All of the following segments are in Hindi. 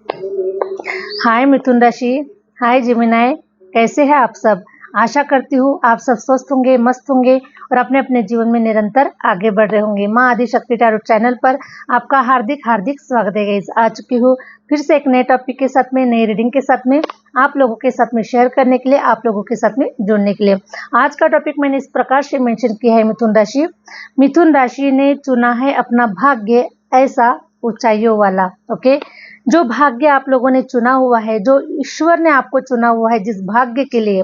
हाय मिथुन राशि, हाय जिमिनाई, कैसे हैं आप सब। आशा करती हूँ आप सब स्वस्थ होंगे, मस्त होंगे और अपने अपने जीवन में निरंतर आगे बढ़ रहे होंगे। माँ आदिशक्ति टैरो चैनल पर आपका हार्दिक हार्दिक स्वागत है गाइस। आ चुकी हूँ फिर से एक नए टॉपिक के साथ में, नई रीडिंग के साथ में, आप लोगों के साथ में शेयर करने के लिए, आप लोगों के साथ में जुड़ने के लिए। आज का टॉपिक मैंने इस प्रकार से मेंशन किया है, मिथुन राशि। मिथुन राशि ने चुना है अपना भाग्य ऐसा ऊंचाइयों वाला। ओके, जो भाग्य आप लोगों ने चुना हुआ है, जो ईश्वर ने आपको चुना हुआ है, जिस भाग्य के लिए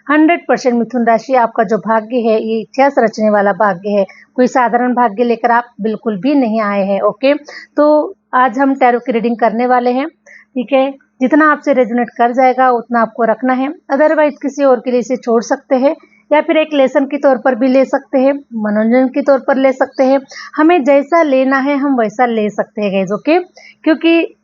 100% मिथुन राशि आपका जो भाग्य है, ये इतिहास रचने वाला भाग्य है। कोई साधारण भाग्य लेकर आप बिल्कुल भी नहीं आए हैं। ओके, तो आज हम टैरो की रीडिंग करने वाले हैं। ठीक है, जितना आपसे रेजोनेट कर जाएगा उतना आपको रखना है, अदरवाइज किसी और के लिए इसे छोड़ सकते हैं या फिर एक लेसन के तौर पर भी ले सकते हैं, मनोरंजन के तौर पर ले सकते हैं। हमें जैसा लेना है हम वैसा ले सकते हैं गाइस। ओके, क्योंकि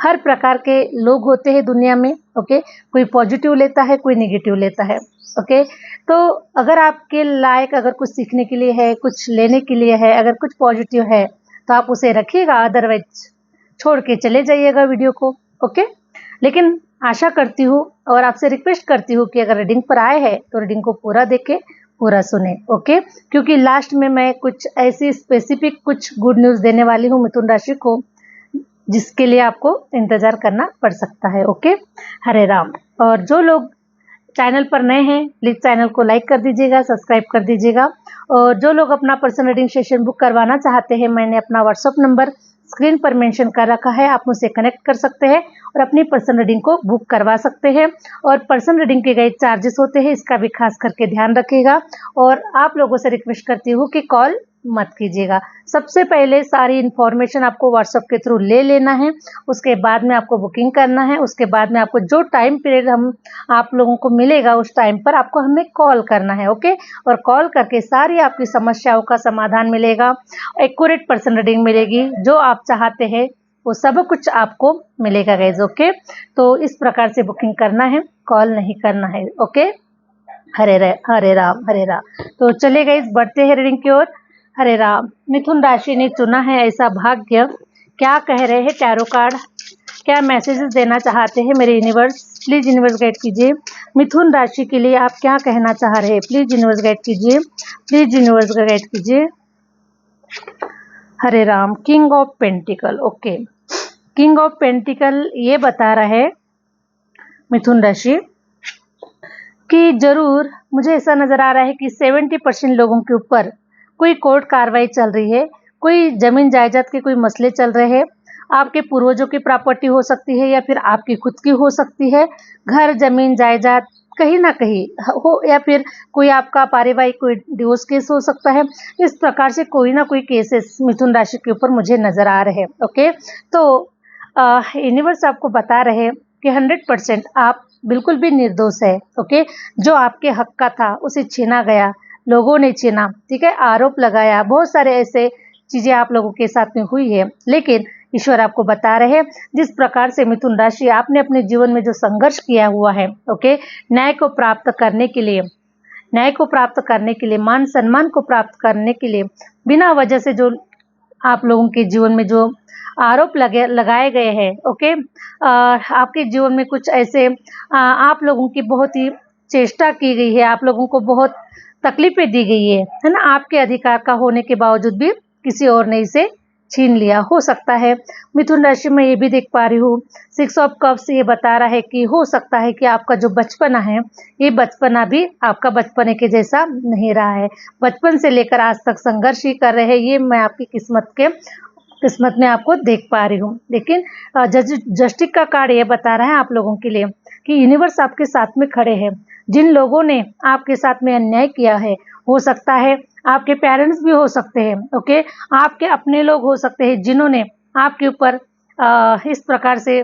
हर प्रकार के लोग होते हैं दुनिया में। ओके, कोई पॉजिटिव लेता है, कोई नेगेटिव लेता है। ओके, तो अगर आपके लायक अगर कुछ सीखने के लिए है, कुछ लेने के लिए है, अगर कुछ पॉजिटिव है तो आप उसे रखिएगा, अदरवाइज छोड़ के चले जाइएगा वीडियो को। ओके, लेकिन आशा करती हूँ और आपसे रिक्वेस्ट करती हूँ कि अगर रीडिंग पर आए हैं तो रीडिंग को पूरा देखें, पूरा सुने। ओके, क्योंकि लास्ट में मैं कुछ ऐसी स्पेसिफिक कुछ गुड न्यूज़ देने वाली हूँ मिथुन राशि को, जिसके लिए आपको इंतजार करना पड़ सकता है। ओके, हरे राम। और जो लोग चैनल पर नए हैं प्लीज चैनल को लाइक कर दीजिएगा, सब्सक्राइब कर दीजिएगा। और जो लोग अपना पर्सनल रीडिंग सेशन बुक करवाना चाहते हैं, मैंने अपना व्हाट्सअप नंबर स्क्रीन पर मेंशन कर रखा है, आप मुझसे कनेक्ट कर सकते हैं और अपनी पर्सनल रीडिंग को बुक करवा सकते हैं। और पर्सनल रीडिंग के गए चार्जेस होते हैं, इसका भी खास करके ध्यान रखिएगा। और आप लोगों से रिक्वेस्ट करती हूँ कि कॉल मत कीजिएगा। सबसे पहले सारी इन्फॉर्मेशन आपको व्हाट्सएप के थ्रू ले लेना है, उसके बाद में आपको बुकिंग करना है, उसके बाद में आपको जो टाइम पीरियड हम आप लोगों को मिलेगा उस टाइम पर आपको हमें कॉल करना है। ओके, और कॉल करके सारी आपकी समस्याओं का समाधान मिलेगा, एक्यूरेट पर्सन रीडिंग मिलेगी, जो आप चाहते हैं वो सब कुछ आपको मिलेगा गाइज। ओके, तो इस प्रकार से बुकिंग करना है, कॉल नहीं करना है। ओके, हरे राम हरे राम। तो चलिए गाइज बढ़ते हैं रीडिंग की ओर। हरे राम। मिथुन राशि ने चुना है ऐसा भाग्य। क्या कह रहे हैं टैरो कार्ड, क्या मैसेजेस देना चाहते हैं मेरे यूनिवर्स, प्लीज यूनिवर्स गाइड कीजिए। मिथुन राशि के लिए आप क्या कहना चाह रहे हैं, प्लीज यूनिवर्स गाइड कीजिए, प्लीज यूनिवर्स गाइड कीजिए। Hare Ram. King of pentacles. Okay, king of pentacles ये बता रहा है मिथुन राशि कि जरूर मुझे ऐसा नजर आ रहा है कि 70% लोगों के ऊपर कोई कोर्ट कार्रवाई चल रही है, कोई जमीन जायदाद के कोई मसले चल रहे हैं। आपके पूर्वजों की प्रॉपर्टी हो सकती है या फिर आपकी खुद की हो सकती है, घर जमीन जायदाद कहीं ना कहीं हो, या फिर कोई आपका पारिवारिक कोई डिवोर्स केस हो सकता है। इस प्रकार से कोई ना कोई केसेस मिथुन राशि के ऊपर मुझे नजर आ रहे हैं। ओके, तो यूनिवर्स आपको बता रहे हैं कि 100% आप बिल्कुल भी निर्दोष है। ओके, जो आपके हक का था उसे छीना गया, लोगों ने छीना, ठीक है, आरोप लगाया, बहुत सारे ऐसे चीजें आप लोगों के साथ में हुई है। लेकिन ईश्वर आपको बता रहे हैं, जिस प्रकार से मिथुन राशि आपने अपने जीवन में जो संघर्ष किया हुआ है, ओके, न्याय को प्राप्त करने के लिए, न्याय को प्राप्त करने के लिए, मान सम्मान को प्राप्त करने के लिए, बिना वजह से जो आप लोगों के जीवन में जो आरोप लगाए गए हैं। ओके, आपके जीवन में कुछ ऐसे आप लोगों की बहुत ही चेष्टा की गई है, आप लोगों को बहुत तकलीफें दी गई है ना, आपके अधिकार का होने के बावजूद भी किसी और ने इसे छीन लिया हो सकता है। मिथुन राशि में ये भी देख पा रही हूँ, 6 ऑफ कप्स ये बता रहा है कि हो सकता है कि आपका जो बचपना है, ये बचपना भी आपका बचपने के जैसा नहीं रहा है। बचपन से लेकर आज तक संघर्ष ही कर रहे हैं, ये मैं आपकी किस्मत में आपको देख पा रही हूँ। लेकिन जस्टिस का कार्ड ये बता रहा है आप लोगों के लिए कि यूनिवर्स आपके साथ में खड़े हैं। जिन लोगों ने आपके साथ में अन्याय किया है, हो सकता है आपके पेरेंट्स भी हो सकते हैं, ओके, आपके अपने लोग हो सकते हैं जिन्होंने आपके ऊपर इस प्रकार से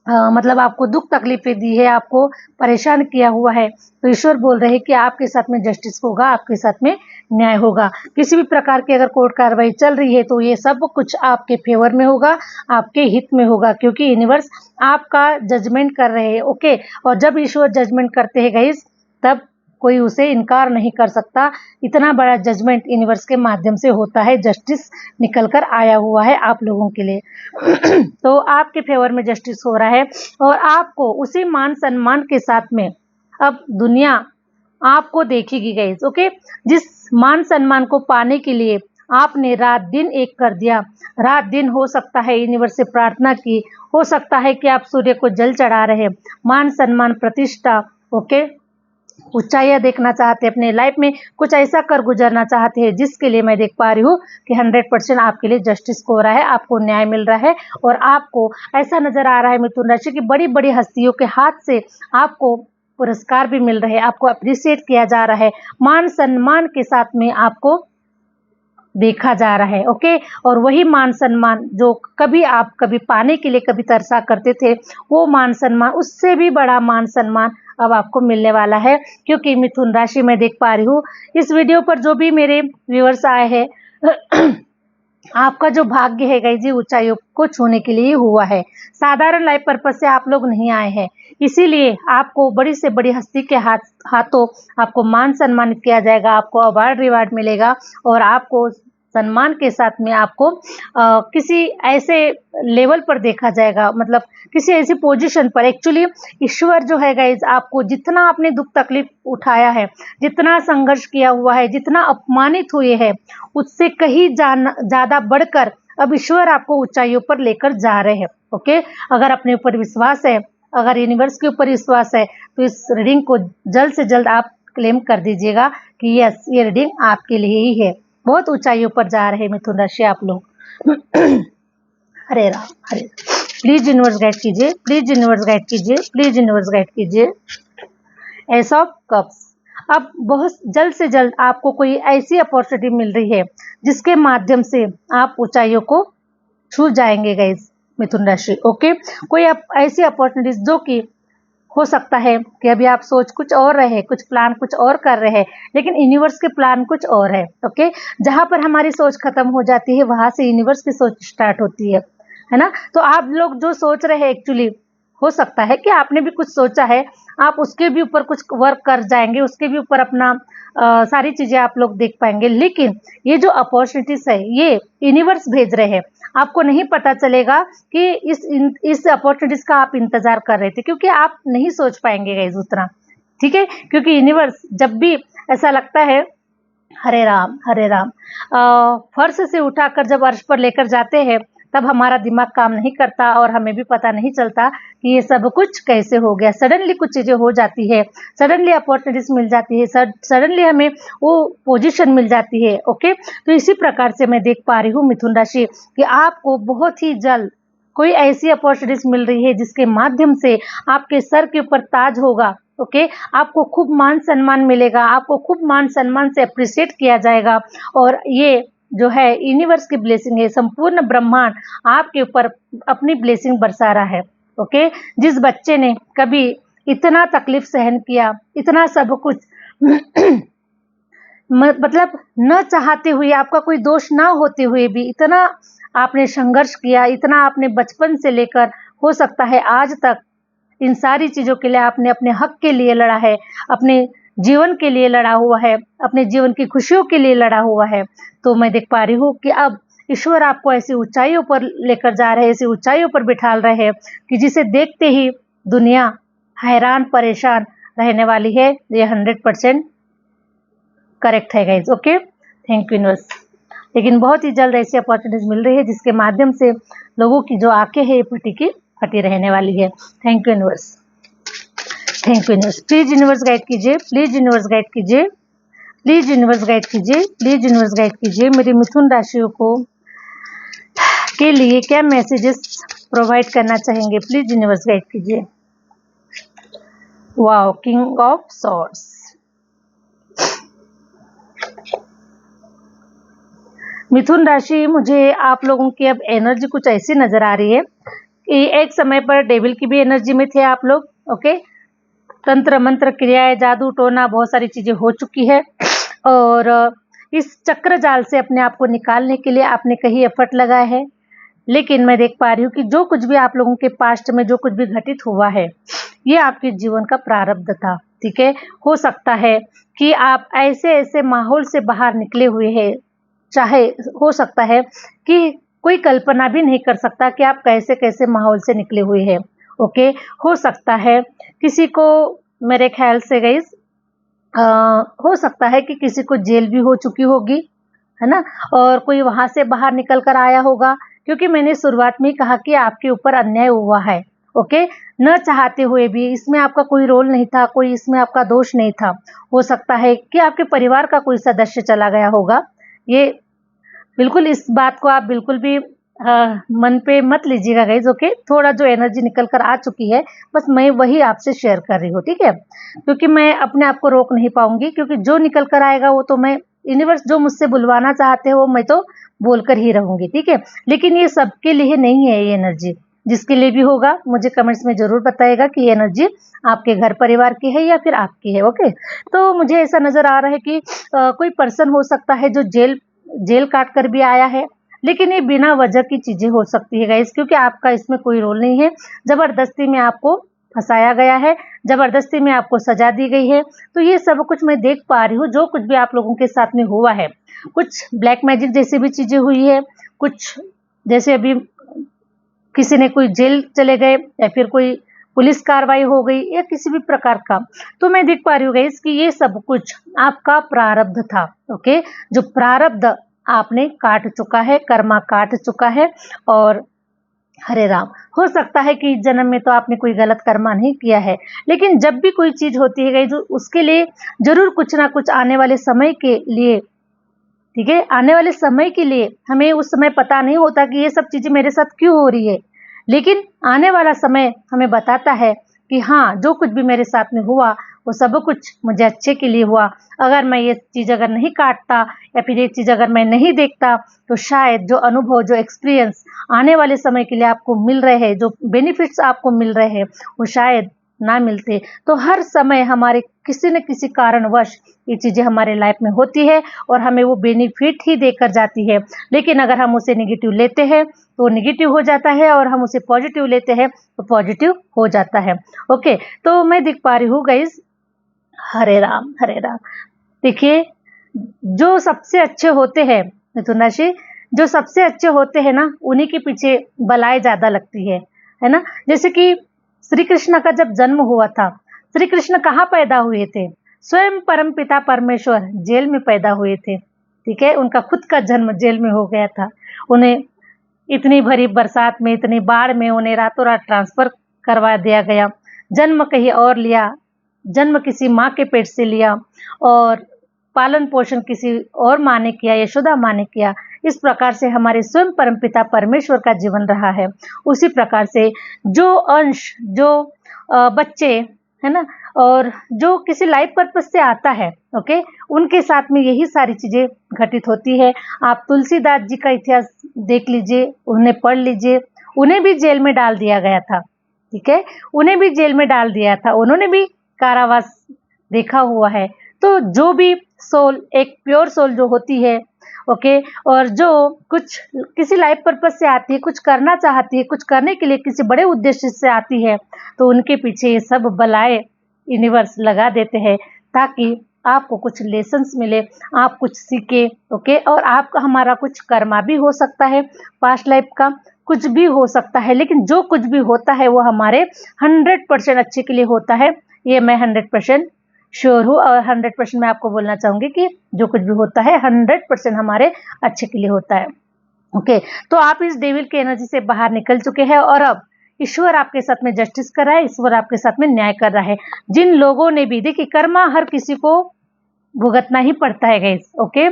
मतलब आपको दुख तकलीफें दी है, आपको परेशान किया हुआ है। तो ईश्वर बोल रहे हैं कि आपके साथ में जस्टिस होगा, आपके साथ में न्याय होगा। किसी भी प्रकार की अगर कोर्ट कार्रवाई चल रही है तो ये सब कुछ आपके फेवर में होगा, आपके हित में होगा, क्योंकि यूनिवर्स आपका जजमेंट कर रहे हैं। ओके, और जब ईश्वर जजमेंट करते हैं गाइस, तब कोई उसे इनकार नहीं कर सकता। इतना बड़ा जजमेंट यूनिवर्स के माध्यम से होता है, जस्टिस निकल कर आया हुआ है आप लोगों के लिए। तो आपके फेवर में जस्टिस हो रहा है और आपको उसी मान सम्मान के साथ में अब दुनिया आपको देखेगी गाइस। ओके, जिस मान सम्मान को पाने के लिए आपने रात दिन एक कर दिया, रात दिन हो सकता है यूनिवर्स से प्रार्थना की, हो सकता है कि आप सूर्य को जल चढ़ा रहे, मान सम्मान प्रतिष्ठा, ओके, ऊंचाइयां देखना चाहते हैं अपने लाइफ में, कुछ ऐसा कर गुजरना चाहते हैं जिसके लिए मैं देख पा रही हूँ कि 100% आपके लिए जस्टिस हो रहा है, आपको न्याय मिल रहा है। और आपको ऐसा नजर आ रहा है मिथुन राशि की बड़ी बड़ी हस्तियों के हाथ से आपको पुरस्कार भी मिल रहे हैं, आपको अप्रिशिएट किया जा रहा है, मान सम्मान के साथ में आपको देखा जा रहा है। ओके, और वही मान सम्मान जो आप कभी पाने के लिए कभी तरसा करते थे, वो मान सम्मान, उससे भी बड़ा मान सम्मान अब आपको मिलने वाला है। क्योंकि मिथुन राशि में देख पा रही हूँ इस वीडियो पर जो भी मेरे व्यूअर्स आए हैं, आपका जो भाग्य है गाइस जी ऊंचाइयों को छूने के लिए हुआ है। साधारण लाइफ पर्पज से आप लोग नहीं आए हैं, इसीलिए आपको बड़ी से बड़ी हस्ती के हाथों आपको मान सम्मानित किया जाएगा, आपको अवार्ड रिवार्ड मिलेगा और आपको सम्मान के साथ में आपको किसी ऐसे लेवल पर देखा जाएगा, मतलब किसी ऐसी पोजीशन पर। एक्चुअली ईश्वर जो है गाइज, आपको जितना आपने दुख तकलीफ उठाया है, जितना संघर्ष किया हुआ है, जितना अपमानित हुए हैं, उससे कहीं ज्यादा बढ़कर अब ईश्वर आपको ऊंचाइयों पर लेकर जा रहे हैं। ओके, अगर अपने ऊपर विश्वास है, अगर यूनिवर्स के ऊपर विश्वास है, तो इस रीडिंग को जल्द से जल्द आप क्लेम कर दीजिएगा कि यस, ये रीडिंग आपके लिए ही है। बहुत ऊंचाइयों पर जा रहे हैं मिथुन राशि आप लोग। हरे राम हरे राम। प्लीज यूनिवर्स गाइड कीजिए, प्लीज यूनिवर्स गाइड कीजिए, प्लीज यूनिवर्स गाइड कीजिए। एस ऑफ कप्स, अब बहुत जल्द से जल्द आपको कोई ऐसी अपॉर्चुनिटी मिल रही है जिसके माध्यम से आप ऊंचाइयों को छू जाएंगे गाइज मिथुन राशि। ओके, कोई ऐसी अपॉर्चुनिटीज जो कि हो सकता है कि अभी आप सोच कुछ और रहे, कुछ प्लान कुछ और कर रहे हैं, लेकिन यूनिवर्स के प्लान कुछ और है। ओके, जहां पर हमारी सोच खत्म हो जाती है वहां से यूनिवर्स की सोच स्टार्ट होती है ना। तो आप लोग जो सोच रहे हैं, एक्चुअली हो सकता है कि आपने भी कुछ सोचा है, आप उसके भी ऊपर कुछ वर्क कर जाएंगे, उसके भी ऊपर अपना सारी चीजें आप लोग देख पाएंगे। लेकिन ये जो अपॉर्चुनिटीज है ये यूनिवर्स भेज रहे हैं, आपको नहीं पता चलेगा कि इस अपॉर्चुनिटीज का आप इंतजार कर रहे थे, क्योंकि आप नहीं सोच पाएंगे गाइस उतना। ठीक है, क्योंकि यूनिवर्स जब भी ऐसा लगता है, हरे राम हरे राम, फर्श से उठाकर जब अर्श पर लेकर जाते हैं तब हमारा दिमाग काम नहीं करता और हमें भी पता नहीं चलता कि ये सब कुछ कैसे हो गया। सडनली कुछ चीजें हो जाती है, सडनली अपॉर्चुनिटीज मिल जाती है, सडनली हमें वो पोजीशन मिल जाती है। ओके, तो इसी प्रकार से मैं देख पा रही हूँ मिथुन राशि कि आपको बहुत ही जल्द कोई ऐसी अपॉर्चुनिटीज मिल रही है जिसके माध्यम से आपके सर के ऊपर ताज होगा। ओके, आपको खूब मान सम्मान मिलेगा, आपको खूब मान सम्मान से अप्रिशिएट किया जाएगा। और ये जो है यूनिवर्स की ब्लेसिंग है, संपूर्ण ब्रह्मांड आपके ऊपर अपनी ब्लेसिंग बरसा रहा है। ओके, जिस बच्चे ने कभी इतना तकलीफ सहन किया, इतना सब कुछ मतलब न चाहते हुए, आपका कोई दोष ना होते हुए भी इतना आपने संघर्ष किया, इतना आपने बचपन से लेकर हो सकता है आज तक इन सारी चीजों के लिए आपने अपने हक के लिए लड़ा है, अपने जीवन के लिए लड़ा हुआ है, अपने जीवन की खुशियों के लिए लड़ा हुआ है। तो मैं देख पा रही हूँ कि अब ईश्वर आपको ऐसी ऊंचाइयों पर लेकर जा रहे हैं, ऐसी ऊंचाइयों पर बिठाल रहे हैं कि जिसे देखते ही दुनिया हैरान परेशान रहने वाली है। ये 100% करेक्ट है guys. Okay, thank you universe. लेकिन बहुत ही जल्द ऐसी अपॉर्चुनिटीज मिल रही है जिसके माध्यम से लोगों की जो आंखें हैं फटी की फटी रहने वाली है। Thank you universe, thank you universe. Please universe guide कीजिए, प्लीज यूनिवर्स गाइड कीजिए, प्लीज यूनिवर्स गाइड कीजिए, प्लीज यूनिवर्स गाइड कीजिए। मेरी मिथुन राशियों को के लिए क्या मैसेजेस प्रोवाइड करना चाहेंगे, प्लीज यूनिवर्स गाइड कीजिए। Wow, king of swords. मिथुन राशि, मुझे आप लोगों की अब एनर्जी कुछ ऐसी नजर आ रही है कि एक समय पर डेविल की भी एनर्जी में थे आप लोग। ओके, तंत्र मंत्र क्रियाएं जादू टोना बहुत सारी चीजें हो चुकी है और इस चक्र जाल से अपने आप को निकालने के लिए आपने कहीं एफर्ट लगाए है। लेकिन मैं देख पा रही हूँ कि जो कुछ भी आप लोगों के पास्ट में जो कुछ भी घटित हुआ है ये आपके जीवन का प्रारब्ध था। ठीक है। हो सकता है कि आप ऐसे ऐसे माहौल से बाहर निकले हुए हैं, चाहे हो सकता है कि कोई कल्पना भी नहीं कर सकता कि आप कैसे कैसे माहौल से निकले हुए हैं। ओके, हो सकता है किसी को, मेरे ख्याल से गाइस, हो सकता है कि किसी को जेल भी हो चुकी होगी, है ना, और कोई वहां से बाहर निकल कर आया होगा, क्योंकि मैंने शुरुआत में ही कहा कि आपके ऊपर अन्याय हुआ है। ओके, न चाहते हुए भी, इसमें आपका कोई रोल नहीं था, कोई इसमें आपका दोष नहीं था। हो सकता है कि आपके परिवार का कोई सदस्य चला गया होगा। ये बिल्कुल, इस बात को आप बिल्कुल भी मन पे मत लीजिएगा गाइज। ओके, थोड़ा जो एनर्जी निकल कर आ चुकी है, बस मैं वही आपसे शेयर कर रही हूँ, ठीक है, क्योंकि मैं अपने आप को रोक नहीं पाऊंगी, क्योंकि जो निकल कर आएगा वो तो मैं, यूनिवर्स जो मुझसे बुलवाना चाहते हैं वो मैं तो बोलकर ही रहूंगी, ठीक है। लेकिन ये सबके लिए नहीं है ये एनर्जी। जिसके लिए भी होगा मुझे कमेंट्स में जरूर बताइएगा कि ये एनर्जी आपके घर परिवार की है या फिर आपकी है। ओके, तो मुझे ऐसा नजर आ रहा है कि कोई पर्सन हो सकता है जो जेल काट कर भी आया है, लेकिन ये बिना वजह की चीजें हो सकती है गाइस, क्योंकि आपका इसमें कोई रोल नहीं है। जबरदस्ती में आपको फंसाया गया है, जबरदस्ती में आपको सजा दी गई है। तो ये सब कुछ मैं देख पा रही हूँ, जो कुछ भी आप लोगों के साथ में हुआ है, कुछ ब्लैक मैजिक जैसी भी चीजें हुई है, कुछ जैसे अभी किसी ने कोई जेल चले गए या फिर कोई पुलिस कार्रवाई हो गई या किसी भी प्रकार का। तो मैं देख पा रही हूँ गाइस कि ये सब कुछ आपका प्रारब्ध था। ओके, जो प्रारब्ध आपने काट चुका है, कर्मा काट चुका है। और हरे राम, हो सकता है कि इस जन्म में तो आपने कोई गलत कर्मा नहीं किया है, लेकिन जब भी कोई चीज होती है गाइस, जो उसके लिए जरूर कुछ ना कुछ आने वाले समय के लिए, ठीक है, आने वाले समय के लिए हमें उस समय पता नहीं होता कि ये सब चीजें मेरे साथ क्यों हो रही है, लेकिन आने वाला समय हमें बताता है कि हाँ, जो कुछ भी मेरे साथ में हुआ वो सब कुछ मुझे अच्छे के लिए हुआ। अगर मैं ये चीज अगर नहीं काटता या फिर ये चीज अगर मैं नहीं देखता, तो शायद जो अनुभव, जो एक्सपीरियंस आने वाले समय के लिए आपको मिल रहे हैं, जो बेनिफिट्स आपको मिल रहे हैं, वो शायद ना मिलते। तो हर समय हमारे किसी न किसी कारणवश ये चीजें हमारे लाइफ में होती है और हमें वो बेनिफिट ही देकर जाती है। लेकिन अगर हम उसे नेगेटिव लेते हैं तो नेगेटिव हो जाता है, और हम उसे पॉजिटिव लेते हैं तो पॉजिटिव हो जाता है। ओके, तो मैं देख पा रही हूँ गाइज, हरे राम हरे राम। देखिए, जो सबसे अच्छे होते हैं मिथुन राशि, जो सबसे अच्छे होते हैं ना, उन्हीं के पीछे बलाएं ज्यादा लगती है ना। जैसे कि श्री कृष्ण का जब जन्म हुआ था, श्री कृष्ण कहाँ पैदा हुए थे? स्वयं परम पिता परमेश्वर जेल में पैदा हुए थे, ठीक है। उनका खुद का जन्म जेल में हो गया था। उन्हें इतनी भरी बरसात में, इतनी बाढ़ में उन्हें रातों रात ट्रांसफर करवा दिया गया। जन्म कहीं और लिया, जन्म किसी माँ के पेट से लिया, और पालन पोषण किसी और माँ ने किया, यशोदा माँ ने किया। इस प्रकार से हमारे स्वयं परमपिता परमेश्वर का जीवन रहा है। उसी प्रकार से जो अंश, जो बच्चे, है ना, और जो किसी लाइफ पर्पज से आता है, ओके, उनके साथ में यही सारी चीजें घटित होती है। आप तुलसीदास जी का इतिहास देख लीजिए, उन्हें पढ़ लीजिए। उन्हें भी जेल में डाल दिया गया था, ठीक है, उन्हें भी जेल में डाल दिया था, उन्होंने भी कारावास देखा हुआ है। तो जो भी सोल, एक प्योर सोल जो होती है, ओके, और जो कुछ किसी लाइफ पर्पज से आती है, कुछ करना चाहती है, कुछ करने के लिए किसी बड़े उद्देश्य से आती है, तो उनके पीछे ये सब बलाएं यूनिवर्स लगा देते हैं, ताकि आपको कुछ लेसन्स मिले, आप कुछ सीखे। ओके, और आपका, हमारा कुछ कर्मा भी हो सकता है, पास्ट लाइफ का कुछ भी हो सकता है, लेकिन जो कुछ भी होता है वो हमारे 100% अच्छे के लिए होता है। ये मैं 100% श्योर हूँ, और 100% मैं आपको बोलना चाहूंगी कि जो कुछ भी होता है 100% हमारे अच्छे के लिए होता है। ओके, तो आप इस डेविल की एनर्जी से बाहर निकल चुके हैं, और अब ईश्वर आपके साथ में जस्टिस कर रहा है, ईश्वर आपके साथ में न्याय कर रहा है। जिन लोगों ने भी, देखिए, कर्मा हर किसी को भुगतना ही पड़ता है गाइस। ओके,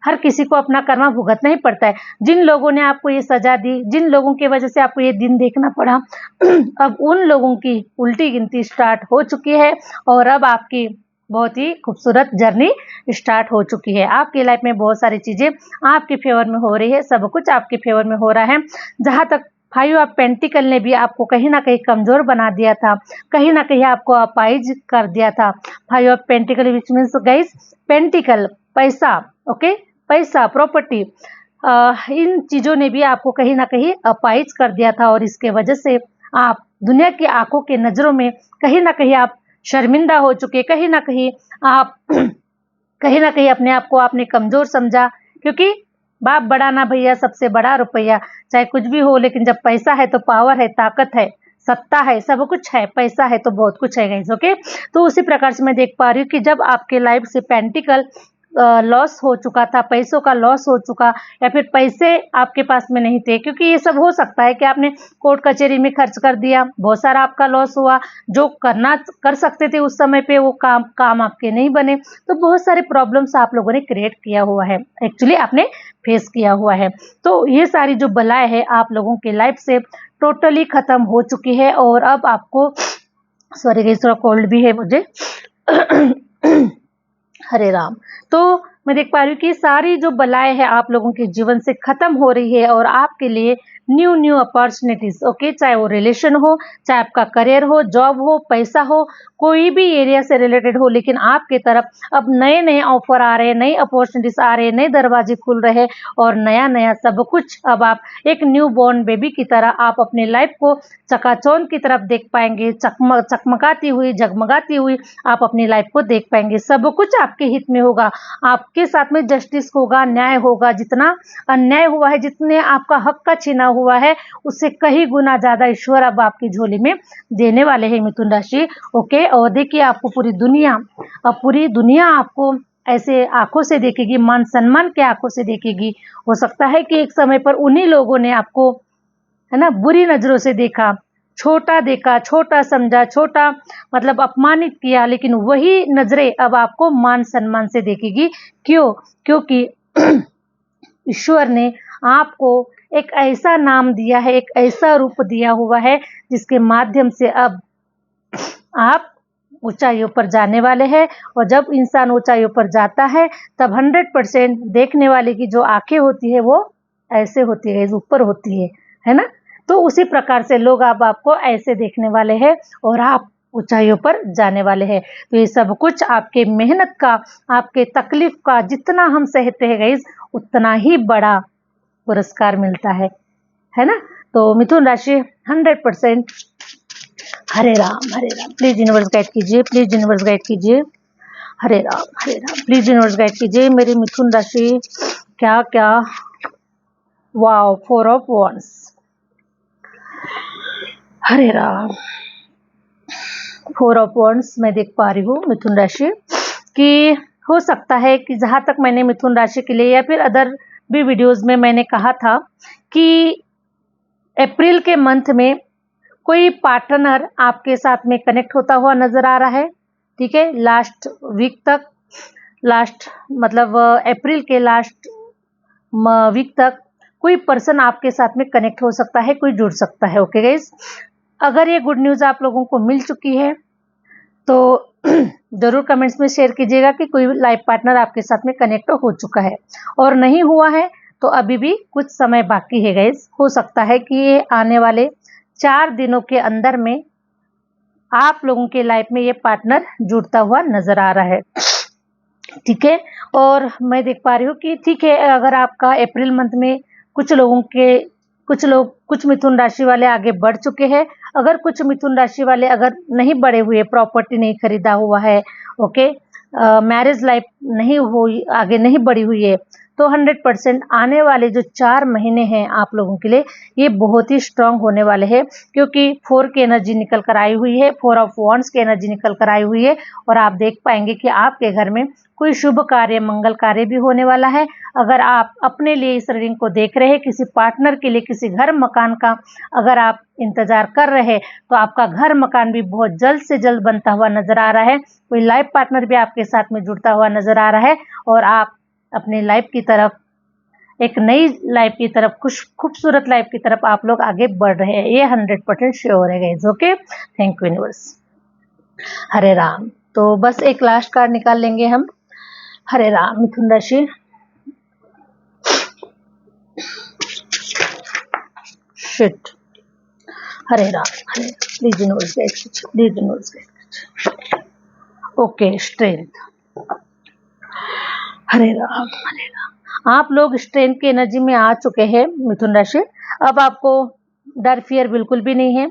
हर किसी को अपना कर्मा भुगतना ही पड़ता है। जिन लोगों ने आपको ये सजा दी, जिन लोगों की वजह से आपको ये दिन देखना पड़ा, अब उन लोगों की उल्टी गिनती स्टार्ट हो चुकी है, और अब आपकी बहुत ही खूबसूरत जर्नी स्टार्ट हो चुकी है। आपकी लाइफ में बहुत सारी चीजें आपके फेवर में हो रही है, सब कुछ आपके फेवर में हो रहा है। जहां तक 5 ऑफ पेंटिकल ने भी आपको कहीं ना कहीं कमजोर बना दिया था, कहीं ना कहीं आपको अपाइज कर दिया था। 5 of pentacle which means guys, pentacle, पैसा, ओके, पैसा, प्रॉपर्टी, इन चीजों ने भी आपको कहीं ना कहीं अपाइज कर दिया था, और इसके वजह से आप दुनिया की आंखों के नजरों में कहीं ना कहीं आप शर्मिंदा हो चुके, कहीं ना कहीं आप कहीं ना कहीं अपने आप को आपने कमजोर समझा, क्योंकि बाप बड़ा ना भैया सबसे बड़ा रुपया। चाहे कुछ भी हो, लेकिन जब पैसा है तो पावर है, ताकत है, सत्ता है, सब कुछ है। पैसा है तो बहुत कुछ है गाइस। ओके, तो उसी प्रकार से मैं देख पा रही हूँ कि जब आपके लाइफ से पेंटिकल लॉस हो चुका था, पैसों का लॉस हो चुका, या फिर पैसे आपके पास में नहीं थे, क्योंकि ये सब हो सकता है कि आपने कोर्ट कचहरी में खर्च कर दिया, बहुत सारा आपका लॉस हुआ, जो करना कर सकते थे उस समय पे वो काम आपके नहीं बने। तो बहुत सारे प्रॉब्लम्स आप लोगों ने क्रिएट किया हुआ है, एक्चुअली आपने फेस किया हुआ है। तो ये सारी जो बलाएं है आप लोगों के लाइफ से टोटली खत्म हो चुकी है, और अब आपको, सॉरी गाइस थोड़ा कोल्ड भी है मुझे हरे राम। तो मैं देख पा रही हूँ कि सारी जो बलाएं है आप लोगों के जीवन से खत्म हो रही है, और आपके लिए न्यू न्यू अपॉर्चुनिटीज, ओके, चाहे वो रिलेशन हो, चाहे आपका करियर हो, जॉब हो, पैसा हो, कोई भी एरिया से रिलेटेड हो, लेकिन आपके तरफ अब नए नए ऑफर आ रहे हैं, नई अपॉर्चुनिटीज आ रहे हैं, नए दरवाजे खुल रहे हैं, और नया नया सब कुछ अब आप एक न्यू बॉर्न बेबी की तरह आप अपने लाइफ को चकाचौंध की तरफ देख पाएंगे, चकमकाती हुई, जगमगाती हुई आप अपनी लाइफ को देख पाएंगे। सब कुछ आपके हित में होगा, आपके साथ में जस्टिस होगा, न्याय होगा। जितना अन्याय हुआ है, जितने आपका हक का छीना हुआ है, उससे कहीं गुना ज्यादा ईश्वर अब आपकी झोली में देने वाले हैं मिथुन राशि। ओके, और देखिए आपको पूरी दुनिया आपको ऐसे आंखों से देखेगी, मान सम्मान के आंखों से देखेगी। हो सकता है कि एक समय पर उन्हीं लोगों ने आपको, है ना, बुरी नजरों से देखा, छोटा समझा, छोटा मतलब अपमानित किया, लेकिन वही नजरें अब आपको मान सम्मान से देखेगी। क्यों? क्योंकि ईश्वर ने आपको एक ऐसा नाम दिया है, एक ऐसा रूप दिया हुआ है, जिसके माध्यम से अब आप ऊंचाइयों पर जाने वाले हैं। और जब इंसान ऊंचाइयों पर जाता है, तब 100% देखने वाले की जो आंखें होती है वो ऐसे होती है, ऊपर होती है ना। तो उसी प्रकार से लोग अब आपको ऐसे देखने वाले हैं, और आप ऊंचाइयों पर जाने वाले हैं। तो ये सब कुछ आपके मेहनत का, आपके तकलीफ का, जितना हम सहते हैं गाइस, उतना ही बड़ा पुरस्कार मिलता है ना। तो मिथुन राशि 100% हरे राम प्लीज यूनिवर्स गाइड कीजिए, प्लीज यूनिवर्स गाइड कीजिए। Hare Ram please universe guide कीजिए मेरी मिथुन राशि। क्या क्या, wow, 4 of wands, Hare Ram, 4 of wands मैं देख पा रही हूँ मिथुन राशि कि हो सकता है कि जहां तक मैंने मिथुन राशि के लिए या फिर अदर भी वीडियोस में मैंने कहा था कि अप्रैल के मंथ में कोई पार्टनर आपके साथ में कनेक्ट होता हुआ नजर आ रहा है। ठीक है, लास्ट वीक तक, लास्ट मतलब अप्रैल के लास्ट वीक तक कोई पर्सन आपके साथ में कनेक्ट हो सकता है, कोई जुड़ सकता है। ओके गाइस, अगर ये गुड न्यूज़ आप लोगों को मिल चुकी है तो जरूर कमेंट्स में शेयर कीजिएगा कि कोई लाइफ पार्टनर आपके साथ में कनेक्ट हो चुका है, और नहीं हुआ है तो अभी भी कुछ समय बाकी है गाइस। हो सकता है कि ये आने वाले 4 दिनों के अंदर में आप लोगों के लाइफ में ये पार्टनर जुड़ता हुआ नजर आ रहा है। ठीक है, और मैं देख पा रही हूँ कि ठीक है, अगर आपका अप्रैल मंथ में कुछ मिथुन राशि वाले आगे बढ़ चुके हैं, अगर कुछ मिथुन राशि वाले अगर नहीं बढ़े हुए, प्रॉपर्टी नहीं खरीदा हुआ है, ओके, मैरिज लाइफ नहीं हुई, आगे नहीं बढ़ी हुई है, तो 100% आने वाले जो 4 महीने हैं आप लोगों के लिए ये बहुत ही स्ट्रांग होने वाले हैं, क्योंकि 4 की एनर्जी निकल कर आई हुई है, 4 ऑफ वॉन्ड्स की एनर्जी निकल कर आई हुई है, और आप देख पाएंगे कि आपके घर में कोई शुभ कार्य, मंगल कार्य भी होने वाला है। अगर आप अपने लिए इस रीडिंग को देख रहे हैं, किसी पार्टनर के लिए, किसी घर मकान का अगर आप इंतजार कर रहे हैं, तो आपका घर मकान भी बहुत जल्द से जल्द बनता हुआ नजर आ रहा है। कोई लाइफ पार्टनर भी आपके साथ में जुड़ता हुआ नजर आ रहा है, और आप अपनी लाइफ की तरफ, एक नई लाइफ की तरफ, खूबसूरत लाइफ की तरफ आप लोग आगे बढ़ रहे हैं, ये 100% श्योर है guys. Okay, thank you universe. Hare Ram. तो बस एक लास्ट कार्ड निकाल लेंगे हम। हरे राम, मिथुन राशि, shit, Hare Ram, please universe guide कीजिए, प्लीज यूनिवर्स गाइड कीजिए। ओके, स्ट्रेंथ, हरे राम, आप लोग स्ट्रेंथ की एनर्जी में आ चुके हैं मिथुन राशि। अब आपको डर फियर बिल्कुल भी नहीं है।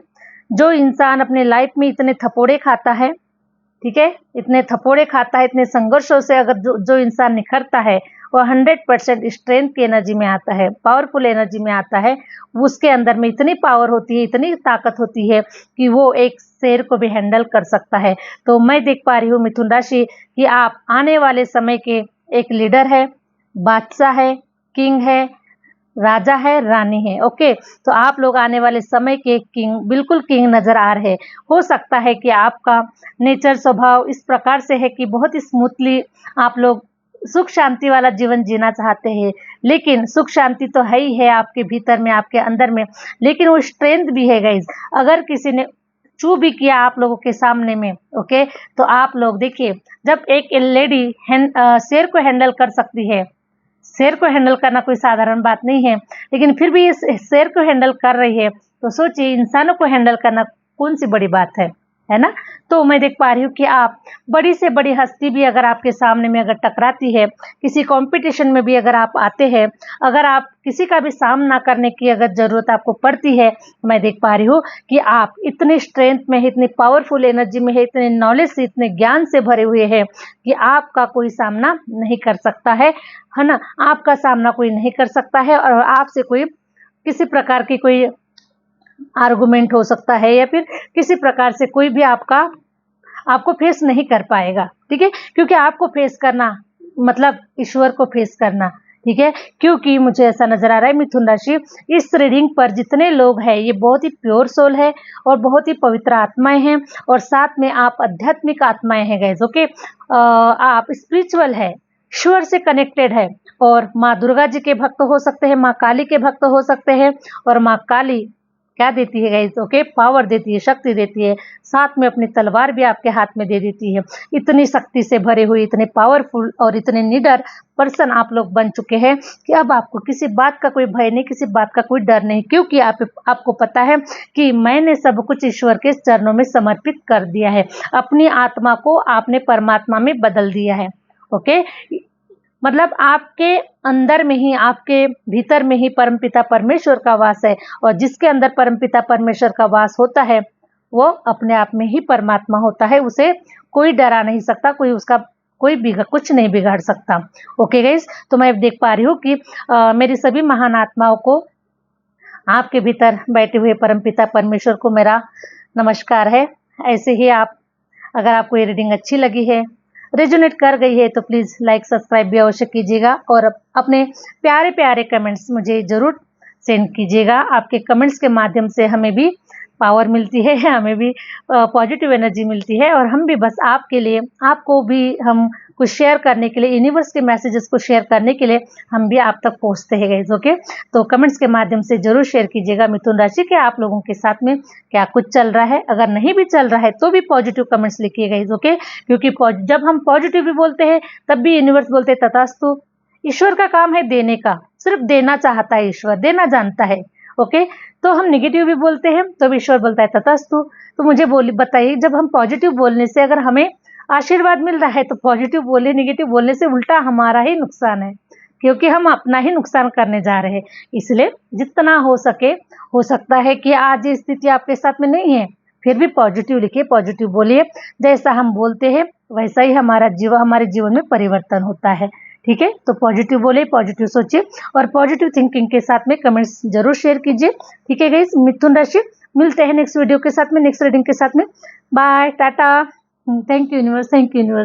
जो इंसान अपने लाइफ में इतने थपोड़े खाता है, ठीक है, इतने थपोड़े खाता है, इतने संघर्षों से अगर जो इंसान निखरता है वो 100% स्ट्रेंथ की एनर्जी में आता है, पावरफुल एनर्जी में आता है। उसके अंदर में इतनी पावर होती है, इतनी ताकत होती है कि वो एक शेर को भी हैंडल कर सकता है। तो मैं देख पा रही हूँ मिथुन राशि कि आप आने वाले समय के एक लीडर है, बादशाह है, किंग है, राजा है, रानी है। ओके, तो आप लोग आने वाले समय के किंग, बिल्कुल किंग नजर आ रहे। हो सकता है कि आपका नेचर, स्वभाव इस प्रकार से है कि बहुत ही स्मूथली आप लोग सुख शांति वाला जीवन जीना चाहते हैं, लेकिन सुख शांति तो है ही है आपके भीतर में, आपके अंदर में, लेकिन वो स्ट्रेंथ भी है गाइस। अगर किसी ने चू भी किया आप लोगों के सामने में, ओके, तो आप लोग देखिए, जब एक लेडी शेर को हैंडल कर सकती है, शेर को हैंडल करना कोई साधारण बात नहीं है, लेकिन फिर भी इस शेर को हैंडल कर रही है, तो सोचिए इंसानों को हैंडल करना कौन सी बड़ी बात है ना। तो मैं देख पा रही हूँ कि आप बड़ी से बड़ी हस्ती भी अगर आपके सामने में अगर टकराती है, किसी कंपटीशन में भी अगर आप आते हैं, अगर आप किसी का भी सामना करने की अगर जरूरत आपको पड़ती है, मैं देख पा रही हूँ कि आप इतने स्ट्रेंथ में है, इतनी पावरफुल एनर्जी में है, इतने नॉलेज से, इतने ज्ञान से भरे हुए हैं कि आपका कोई सामना नहीं कर सकता है ना। आपका सामना कोई नहीं कर सकता है और आपसे कोई किसी प्रकार की कोई आर्गुमेंट हो सकता है या फिर किसी प्रकार से कोई भी आपको फेस नहीं कर पाएगा, ठीक है, क्योंकि आपको फेस करना मतलब ईश्वर को फेस करना, ठीक है। क्योंकि मुझे ऐसा नजर आ रहा है मिथुन राशि, इस रीडिंग पर जितने लोग हैं ये बहुत ही प्योर सोल है और बहुत ही पवित्र आत्माएं हैं, और साथ में आप आध्यात्मिक आत्माएं हैं गाइस। ओके, आप स्पिरिचुअल है, ईश्वर से कनेक्टेड है, और माँ दुर्गा जी के भक्त हो सकते हैं, माँ काली के भक्त हो सकते हैं। और माँ काली क्या देती है गाइस? ओके, पावर देती है, शक्ति देती है, साथ में अपनी तलवार भी आपके हाथ में दे देती है। इतनी शक्ति से भरे हुए, इतने पावरफुल और इतने निडर पर्सन आप लोग बन चुके हैं कि अब आपको किसी बात का कोई भय नहीं, किसी बात का कोई डर नहीं, क्योंकि आपको पता है कि मैंने सब कुछ ईश्वर के चरणों में समर्पित कर दिया है। अपनी आत्मा को आपने परमात्मा में बदल दिया है। ओके, मतलब आपके अंदर में ही, आपके भीतर में ही परमपिता परमेश्वर का वास है, और जिसके अंदर परमपिता परमेश्वर का वास होता है वो अपने आप में ही परमात्मा होता है। उसे कोई डरा नहीं सकता, कोई उसका कुछ नहीं बिगाड़ सकता। ओके गाइस, तो मैं देख पा रही हूँ कि मेरी सभी महान आत्माओं को, आपके भीतर बैठे हुए परमपिता परमेश्वर को मेरा नमस्कार है। ऐसे ही अगर आपको ये रीडिंग अच्छी लगी है, रेजोनेट कर गई है, तो प्लीज़ लाइक सब्सक्राइब भी अवश्य कीजिएगा, और अपने प्यारे प्यारे कमेंट्स मुझे ज़रूर सेंड कीजिएगा। आपके कमेंट्स के माध्यम से हमें भी पावर मिलती है, हमें भी पॉजिटिव एनर्जी मिलती है, और हम भी बस आपके लिए, आपको भी हम कुछ शेयर करने के लिए, यूनिवर्स के मैसेजेस को शेयर करने के लिए हम भी आप तक पहुंचते हैं गाइस। ओके, तो कमेंट्स के माध्यम से जरूर शेयर कीजिएगा मिथुन राशि के आप लोगों के साथ में क्या कुछ चल रहा है। अगर नहीं भी चल रहा है तो भी पॉजिटिव कमेंट्स लिखिए गाइस। ओके, क्योंकि जब हम पॉजिटिव भी बोलते हैं तब भी यूनिवर्स बोलते हैं तथास्तु। ईश्वर का काम है देने का, सिर्फ देना चाहता है ईश्वर, देना जानता है। ओके, तो हम नेगेटिव भी बोलते हैं तो ईश्वर बोलता है तथास्तु। तो मुझे बताइए, जब हम पॉजिटिव बोलने से अगर हमें आशीर्वाद मिल रहा है तो पॉजिटिव बोले, नेगेटिव बोलने से उल्टा हमारा ही नुकसान है, क्योंकि हम अपना ही नुकसान करने जा रहे हैं। इसलिए जितना हो सके, हो सकता है कि आज ये स्थिति आपके साथ में नहीं है, फिर भी पॉजिटिव लिखिए, पॉजिटिव बोलिए। जैसा हम बोलते हैं वैसा ही हमारे जीवन में परिवर्तन होता है। ठीक है, तो पॉजिटिव बोले, पॉजिटिव सोचिए, और पॉजिटिव थिंकिंग के साथ में कमेंट्स जरूर शेयर कीजिए। ठीक है गाइस, मिथुन राशि, मिलते हैं नेक्स्ट वीडियो के साथ में, नेक्स्ट रीडिंग के साथ में। Bye, tata, thank you universe, thank you universe.